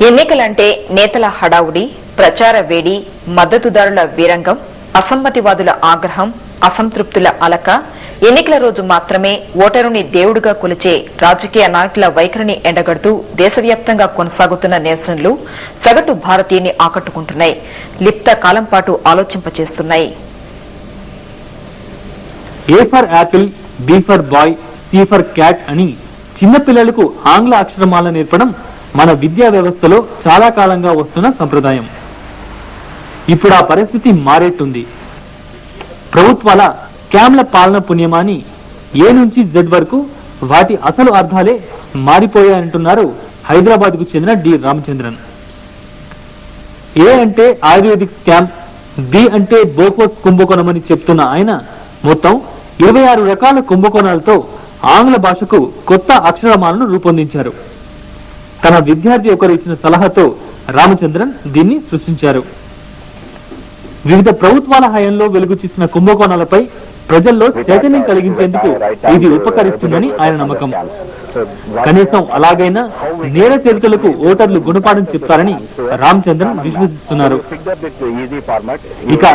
ఎన్నికలంటే నేతల హడావుడి, ప్రచార వేడి, మద్దతుదారుల వీరంగం, అసమ్మతివాదుల ఆగ్రహం, అసంతృప్తుల అలక, ఎన్నికల రోజు మాత్రమే ఓటరుని దేవుడుగా కొలిచే రాజకీయ నాయకుల వైఖరిని ఎండగడుతూ దేశవ్యాప్తంగా కొనసాగుతున్న నిరసనలు సగటు భారతీయుని ఆకట్టుకుంటున్నాయి, లిప్త కాలం పాటు ఆలోచింపచేస్తున్నాయి. A for apple, B for boy, C for cat అని చిన్నపిల్లలకు ఆంగ్ల అక్షరమాల నేర్పడం మన విద్యా వ్యవస్థలో చాలా కాలంగా వస్తున్న సంప్రదాయం. ఇప్పుడు ఆ పరిస్థితి మారేట్టుంది. ప్రభుత్వాల క్యామ్ల పాలన పుణ్యమాని ఏ నుంచి జెడ్ వరకు వాటి అసలు అర్థాలే మారిపోయాయంటున్నారు హైదరాబాద్ కు చెందిన డి రామచంద్రన్. ఏ అంటే ఆయుర్వేదిక్ స్కామ్, బి అంటే బోఫోర్స్ కుంభకోణం అని చెప్తున్న ఆయన మొత్తం 26 రకాల కుంభకోణాలతో ఆంగ్ల భాషకు కొత్త అక్షరమాలను రూపొందించారు. తన విద్యార్థి ఒకరు ఇచ్చిన సలహాతో రామచంద్రన్ దీన్ని సృష్టించారు. వివిధ ప్రభుత్వాల హయాంలో వెలుగు చూసిన కుంభకోణాలపై ప్రజల్లో చైతన్యం కలిగించేందుకు ఇది ఉపకరిస్తుందని ఆయన నమ్మకం. కనీసం అలాగైనా నేర చరిత్రలకు ఓటర్లు గుణపాఠం చెప్తారని రామచంద్రన్ విశ్వసిస్తున్నారు. ఇక